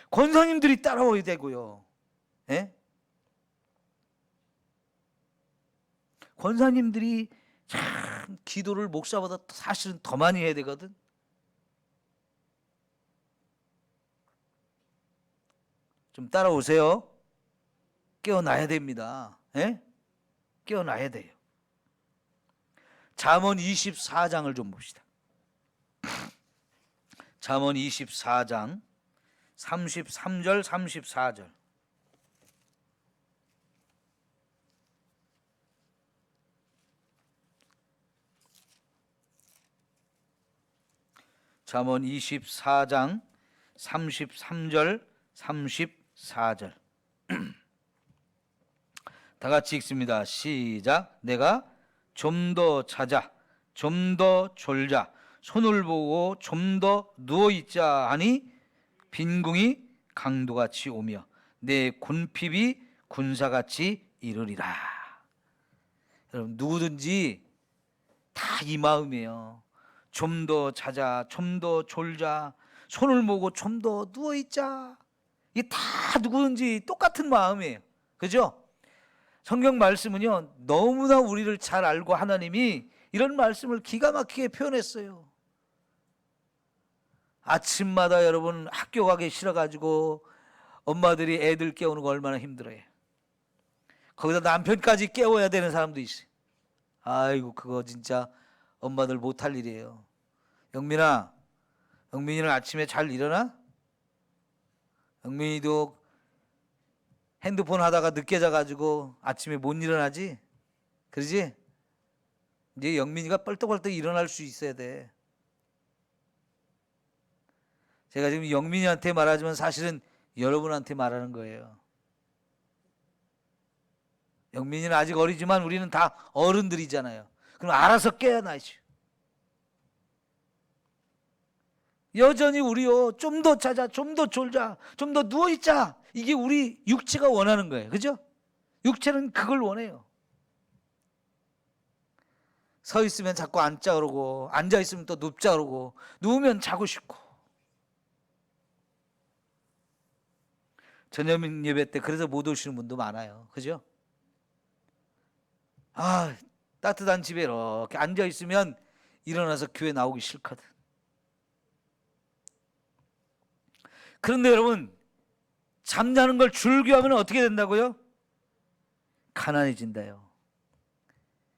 권사님들이 따라와야 되고요. 네? 권사님들이 참 기도를 목사보다 사실은 더 많이 해야 되거든. 좀 따라오세요. 깨어나야 됩니다. 예? 깨어나야 돼요. 잠언 24장을 좀 봅시다. 잠언 24장 33절 34절. 잠언 24장 33절 34절. 다 같이 읽습니다. 시작. 내가 좀 더 자자, 좀 더 졸자, 손을 보고 좀 더 누워있자 하니 빈궁이 강도같이 오며 내 군핍이 군사같이 이르리라. 여러분, 누구든지 다 이 마음이에요. 좀 더 자자, 좀 더 졸자, 손을 모고 좀 더 누워있자. 이게 다 누구든지 똑같은 마음이에요. 그죠? 성경 말씀은요, 너무나 우리를 잘 알고 하나님이 이런 말씀을 기가 막히게 표현했어요. 아침마다 여러분 학교 가기 싫어가지고 엄마들이 애들 깨우는 거 얼마나 힘들어요. 거기다 남편까지 깨워야 되는 사람도 있어요. 아이고, 그거 진짜 엄마들 못할 일이에요. 영민아, 영민이는 아침에 잘 일어나? 영민이도 핸드폰 하다가 늦게 자가지고 아침에 못 일어나지? 그러지? 이제 영민이가 뻘떡뻘떡 일어날 수 있어야 돼. 제가 지금 영민이한테 말하지만 사실은 여러분한테 말하는 거예요. 영민이는 아직 어리지만 우리는 다 어른들이잖아요. 그럼 알아서 깨어나야지. 여전히 우리요, 좀 더 자자, 좀 더 졸자, 좀 더 누워있자. 이게 우리 육체가 원하는 거예요. 그죠? 육체는 그걸 원해요. 서 있으면 자꾸 앉자 그러고, 앉아 있으면 또 눕자 그러고, 누우면 자고 싶고. 저녁 예배 때 그래서 못 오시는 분도 많아요. 그죠? 아, 따뜻한 집에 이렇게 앉아 있으면 일어나서 교회 나오기 싫거든. 그런데 여러분, 잠자는 걸 즐겨하면 어떻게 된다고요? 가난해진다요.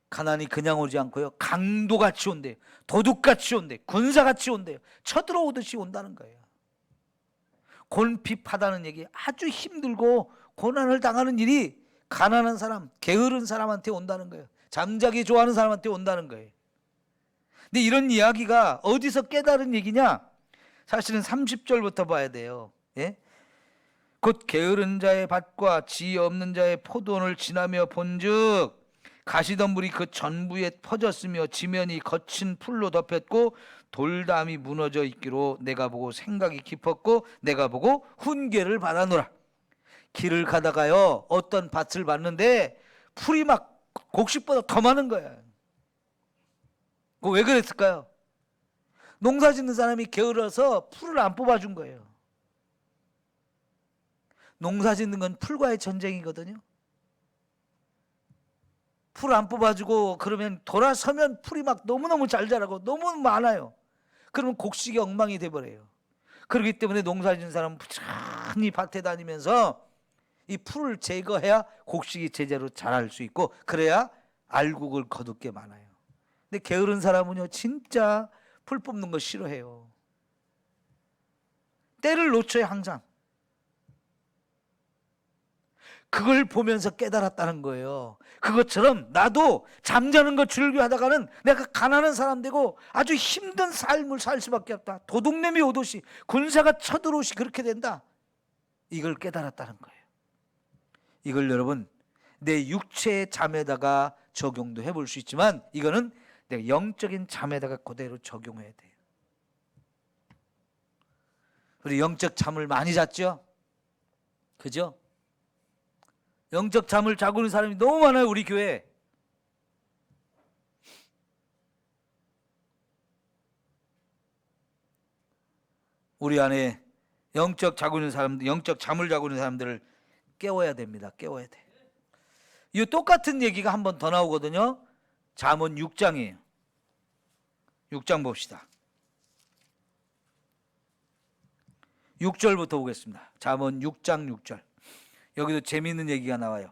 가난이 그냥 오지 않고요, 강도같이 온대요. 도둑같이 온대요. 군사같이 온대요. 쳐들어오듯이 온다는 거예요. 곤핍하다는 얘기, 아주 힘들고 고난을 당하는 일이 가난한 사람, 게으른 사람한테 온다는 거예요. 잠자기 좋아하는 사람한테 온다는 거예요. 근데 이런 이야기가 어디서 깨달은 얘기냐? 사실은 30절부터 봐야 돼요. 예? 곧 게으른 자의 밭과 지혜 없는 자의 포도원을 지나며 본즉 가시덤불이 그 전부에 퍼졌으며 지면이 거친 풀로 덮였고 돌담이 무너져 있기로 내가 보고 생각이 깊었고 내가 보고 훈계를 받아노라. 길을 가다가요, 어떤 밭을 봤는데 풀이 막 곡식보다 더 많은 거야. 왜 그랬을까요? 농사 짓는 사람이 게을러서 풀을 안 뽑아준 거예요. 농사 짓는 건 풀과의 전쟁이거든요. 풀 안 뽑아주고 그러면 돌아서면 풀이 막 너무너무 잘 자라고 너무 많아요. 그러면 곡식이 엉망이 돼버려요. 그렇기 때문에 농사 짓는 사람은 부지런히 밭에 다니면서 이 풀을 제거해야 곡식이 제대로 자랄 수 있고, 그래야 알곡을 거둘 게 많아요. 근데 게으른 사람은요, 진짜 풀 뽑는 거 싫어해요. 때를 놓쳐요, 항상. 그걸 보면서 깨달았다는 거예요. 그것처럼 나도 잠자는 거 즐겨하다가는 내가 가난한 사람 되고 아주 힘든 삶을 살 수밖에 없다. 도둑놈이 오듯이, 군사가 쳐들어오시 그렇게 된다. 이걸 깨달았다는 거예요. 이걸 여러분 내 육체의 잠에다가 적용도 해볼 수 있지만, 이거는 내가 영적인 잠에다가 그대로 적용해야 돼요. 우리 영적 잠을 많이 잤죠? 그죠? 영적 잠을 자고 있는 사람이 너무 많아요, 우리 교회에. 우리 안에 영적 자고 있는 사람들, 영적 잠을 자고 있는 사람들을 깨워야 됩니다. 깨워야 돼. 이 똑같은 얘기가 한 번 더 나오거든요. 잠언 6장이에요. 6장 봅시다. 6절부터 보겠습니다. 잠언 6장 6절. 여기도 재미있는 얘기가 나와요.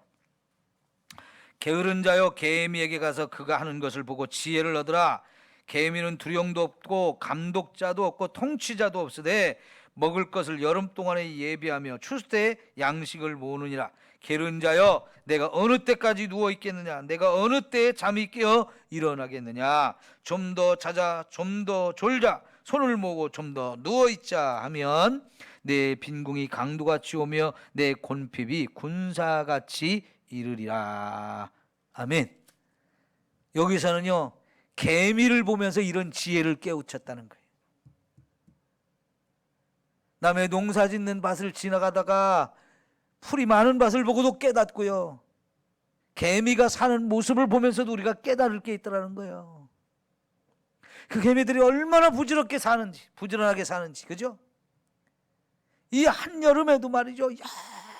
게으른 자여 계미에게 가서 그가 하는 것을 보고 지혜를 얻으라. 계미는 두령도 없고 감독자도 없고 통치자도 없으되 먹을 것을 여름 동안에 예비하며 추수 때에 양식을 모으느니라. 게으른 자여 내가 어느 때까지 누워 있겠느냐? 내가 어느 때에 잠이 깨어 일어나겠느냐? 좀 더 자자, 좀 더 졸자, 손을 모으고 좀 더 누워 있자 하면 내 빈궁이 강도같이 오며 내 곤핍이 군사같이 이르리라. 아멘. 여기서는요, 개미를 보면서 이런 지혜를 깨우쳤다는 거예요. 남의 농사 짓는 밭을 지나가다가 풀이 많은 밭을 보고도 깨닫고요, 개미가 사는 모습을 보면서도 우리가 깨달을 게 있더라는 거예요. 그 개미들이 얼마나 부지런하게 사는지, 그죠? 이 한여름에도 말이죠,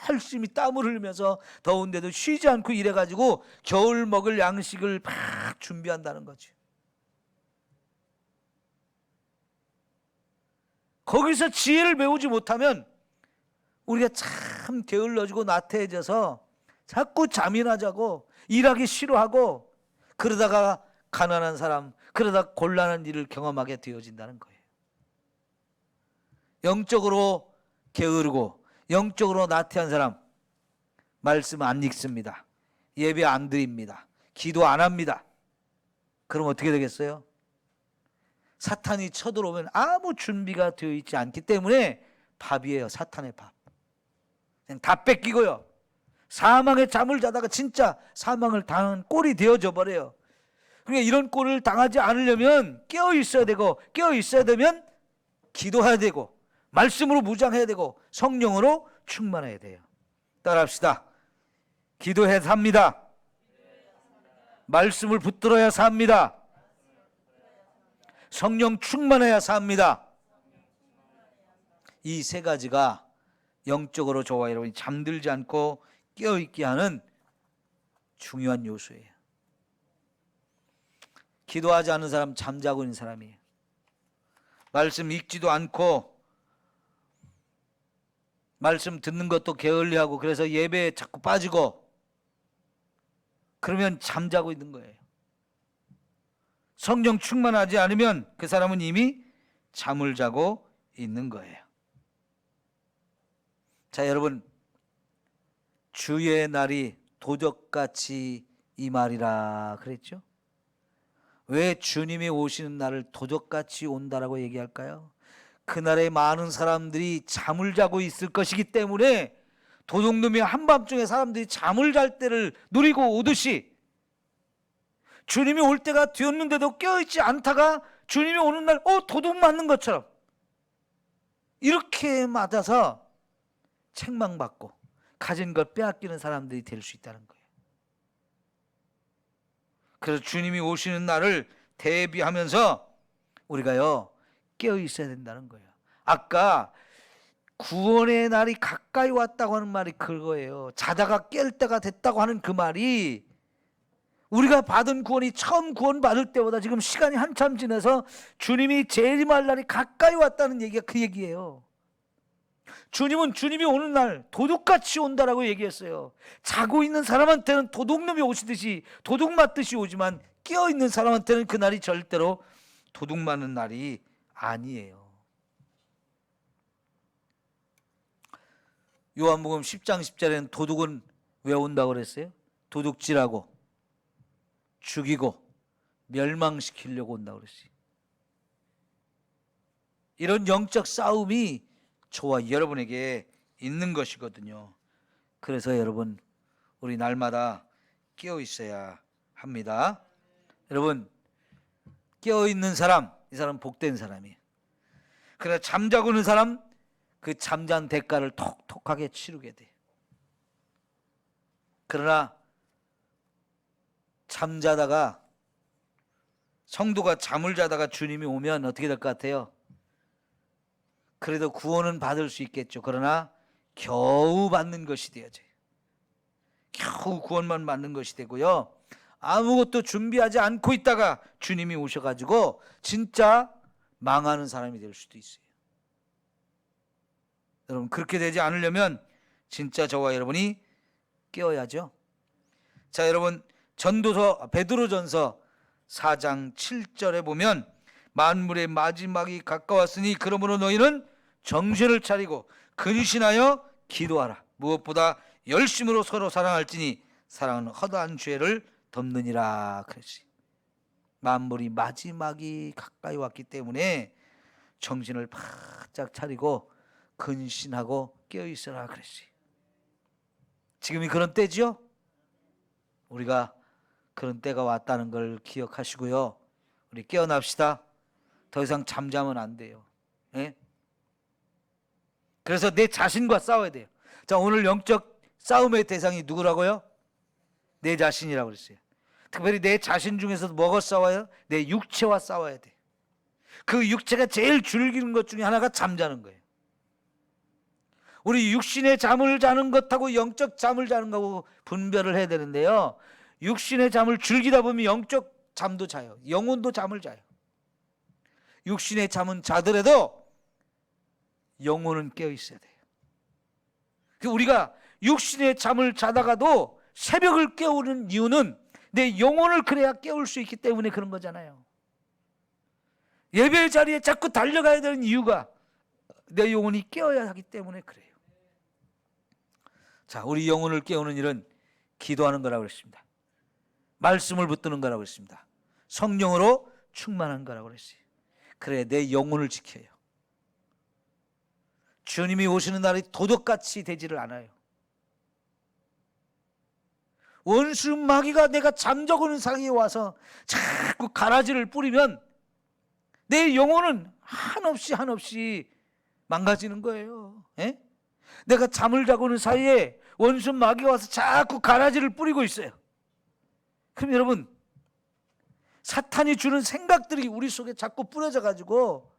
열심히 땀을 흘리면서 더운데도 쉬지 않고 일해가지고 겨울 먹을 양식을 막 준비한다는 거죠. 거기서 지혜를 배우지 못하면 우리가 참 게을러지고 나태해져서 자꾸 잠이나 자고 일하기 싫어하고, 그러다가 가난한 사람, 그러다 곤란한 일을 경험하게 되어진다는 거예요. 영적으로 게으르고 영적으로 나태한 사람, 말씀 안 읽습니다. 예배 안 드립니다. 기도 안 합니다. 그럼 어떻게 되겠어요? 사탄이 쳐들어오면 아무 준비가 되어 있지 않기 때문에 밥이에요. 사탄의 밥. 그냥 다 뺏기고요. 사망의 잠을 자다가 진짜 사망을 당한 꼴이 되어져 버려요. 그러니까 이런 꼴을 당하지 않으려면 깨어 있어야 되고, 깨어 있어야 되면 기도해야 되고, 말씀으로 무장해야 되고, 성령으로 충만해야 돼요. 따라합시다. 기도해 삽니다. 말씀을 붙들어야 삽니다. 성령 충만해야 삽니다. 이 세 가지가 영적으로 저와 여러분이 잠들지 않고 깨어있게 하는 중요한 요소예요. 기도하지 않는 사람 잠자고 있는 사람이에요. 말씀 읽지도 않고 말씀 듣는 것도 게을리하고 그래서 예배에 자꾸 빠지고 그러면 잠자고 있는 거예요. 성령 충만하지 않으면 그 사람은 이미 잠을 자고 있는 거예요. 자, 여러분, 주의 날이 도적같이 임하리라 그랬죠? 왜 주님이 오시는 날을 도적같이 온다라고 얘기할까요? 그날에 많은 사람들이 잠을 자고 있을 것이기 때문에 도둑놈이 한밤중에 사람들이 잠을 잘 때를 노리고 오듯이 주님이 올 때가 되었는데도 깨어있지 않다가 주님이 오는 날 도둑 맞는 것처럼 이렇게 맞아서 책망받고 가진 걸 빼앗기는 사람들이 될 수 있다는 거예요. 그래서 주님이 오시는 날을 대비하면서 우리가요 깨어 있어야 된다는 거예요. 아까 구원의 날이 가까이 왔다고 하는 말이 그거예요. 자다가 깰 때가 됐다고 하는 그 말이 우리가 받은 구원이 처음 구원받을 때보다 지금 시간이 한참 지나서 주님이 재림할 날이 가까이 왔다는 얘기가 그 얘기예요. 주님은 주님이 오는 날 도둑같이 온다라고 얘기했어요. 자고 있는 사람한테는 도둑놈이 오시듯이 도둑 맞듯이 오지만 깨어있는 사람한테는 그날이 절대로 도둑 맞는 날이 아니에요. 요한복음 10장 10절에는 도둑은 왜 온다고 그랬어요? 도둑질하고 죽이고 멸망시키려고 온다고 그랬어요. 이런 영적 싸움이 저와 여러분에게 있는 것이거든요. 그래서 여러분 우리 날마다 깨어 있어야 합니다. 여러분 깨어 있는 사람, 이 사람 복된 사람이에요. 그러나 잠자고 있는 사람, 그 잠잔 대가를 톡톡하게 치르게 돼요. 그러나 잠자다가 성도가 잠을 자다가 주님이 오면 어떻게 될 것 같아요? 그래도 구원은 받을 수 있겠죠. 그러나 겨우 받는 것이 되어져요. 겨우 구원만 받는 것이 되고요. 아무것도 준비하지 않고 있다가 주님이 오셔가지고 진짜 망하는 사람이 될 수도 있어요. 여러분 그렇게 되지 않으려면 진짜 저와 여러분이 깨어야죠. 자, 여러분 전도서 베드로전서 4장 7절에 보면 만물의 마지막이 가까웠으니 그러므로 너희는 정신을 차리고 근신하여 기도하라. 무엇보다 열심으로 서로 사랑할지니 사랑은 허다한 죄를 덮느니라 그랬어요. 만물이 마지막이 가까이 왔기 때문에 정신을 바짝 차리고 근신하고 깨어있으라 그랬어요. 지금이 그런 때죠? 우리가 그런 때가 왔다는 걸 기억하시고요. 우리 깨어납시다. 더 이상 잠자면 안 돼요. 예? 그래서 내 자신과 싸워야 돼요. 자, 오늘 영적 싸움의 대상이 누구라고요? 내 자신이라고 그랬어요. 특별히 내 자신 중에서도 뭐가 싸워요? 내 육체와 싸워야 돼. 그 육체가 제일 즐기는 것 중에 하나가 잠자는 거예요. 우리 육신의 잠을 자는 것하고 영적 잠을 자는 거하고 분별을 해야 되는데요. 육신의 잠을 즐기다 보면 영적 잠도 자요. 영혼도 잠을 자요. 육신의 잠은 자더라도 영혼은 깨어 있어야 돼요. 우리가 육신의 잠을 자다가도 새벽을 깨우는 이유는 내 영혼을 그래야 깨울 수 있기 때문에 그런 거잖아요. 예배 자리에 자꾸 달려가야 되는 이유가 내 영혼이 깨어야 하기 때문에 그래요. 자, 우리 영혼을 깨우는 일은 기도하는 거라고 했습니다. 말씀을 붙드는 거라고 했습니다. 성령으로 충만한 거라고 그랬어요. 그래 내 영혼을 지켜요. 주님이 오시는 날이 도덕같이 되지를 않아요. 원수 마귀가 내가 잠적오는 사이에 와서 자꾸 가라지를 뿌리면 내 영혼은 한없이 망가지는 거예요. 에? 내가 잠을 자고는 사이에 원수 마귀가 와서 자꾸 가라지를 뿌리고 있어요. 그럼 여러분, 사탄이 주는 생각들이 우리 속에 자꾸 뿌려져 가지고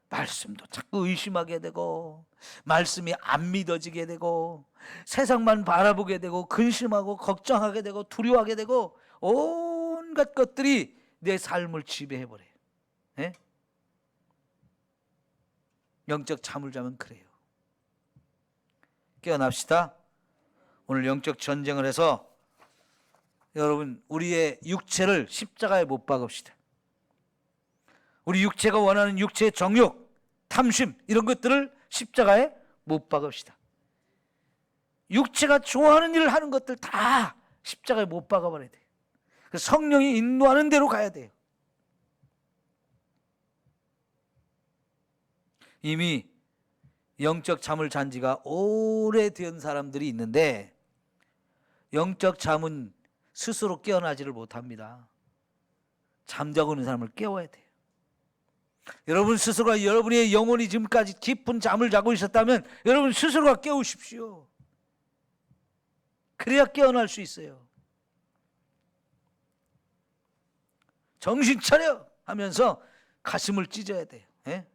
말씀도 자꾸 의심하게 되고, 말씀이 안 믿어지게 되고, 세상만 바라보게 되고, 근심하고 걱정하게 되고, 두려워하게 되고, 온갖 것들이 내 삶을 지배해버려요. 예? 영적 잠을 자면 그래요. 깨어납시다. 오늘 영적 전쟁을 해서 여러분, 우리의 육체를 십자가에 못 박읍시다. 우리 육체가 원하는 육체의 정욕, 탐심 이런 것들을 십자가에 못 박읍시다. 육체가 좋아하는 일을 하는 것들 다 십자가에 못 박아버려야 돼요. 성령이 인도하는 대로 가야 돼요. 이미 영적 잠을 잔 지가 오래된 사람들이 있는데 영적 잠은 스스로 깨어나지를 못합니다. 잠자고 있는 사람을 깨워야 돼요. 여러분 스스로가 여러분의 영혼이 지금까지 깊은 잠을 자고 있었다면 여러분 스스로가 깨우십시오. 그래야 깨어날 수 있어요. 정신 차려 하면서 가슴을 찢어야 돼요. 예?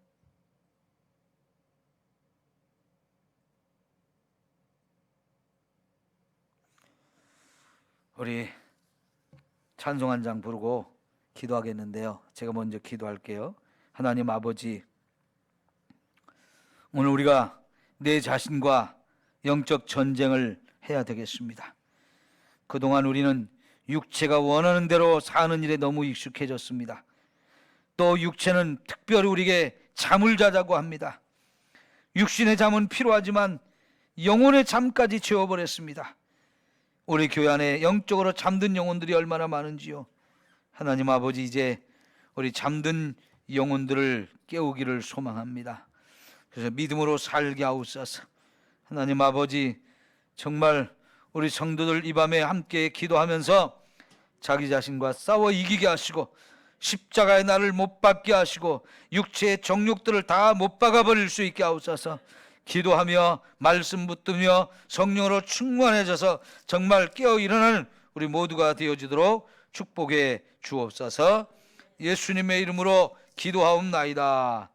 우리 찬송 한 장 부르고 기도하겠는데요. 제가 먼저 기도할게요. 하나님 아버지, 오늘 우리가 내 자신과 영적 전쟁을 해야 되겠습니다. 그동안 우리는 육체가 원하는 대로 사는 일에 너무 익숙해졌습니다. 또 육체는 특별히 우리에게 잠을 자자고 합니다. 육신의 잠은 필요하지만 영혼의 잠까지 채워버렸습니다. 우리 교회 안에 영적으로 잠든 영혼들이 얼마나 많은지요. 하나님 아버지, 이제 우리 잠든 영혼들을 깨우기를 소망합니다. 그래서 믿음으로 살게 하옵소서. 하나님 아버지, 정말 우리 성도들 이 밤에 함께 기도하면서 자기 자신과 싸워 이기게 하시고 십자가의 나를 못 박게 하시고 육체의 정욕들을 다 못 박아버릴 수 있게 하옵소서. 기도하며 말씀 붙들며 성령으로 충만해져서 정말 깨어 일어나는 우리 모두가 되어지도록 축복해 주옵소서. 예수님의 이름으로 기도하옵나이다.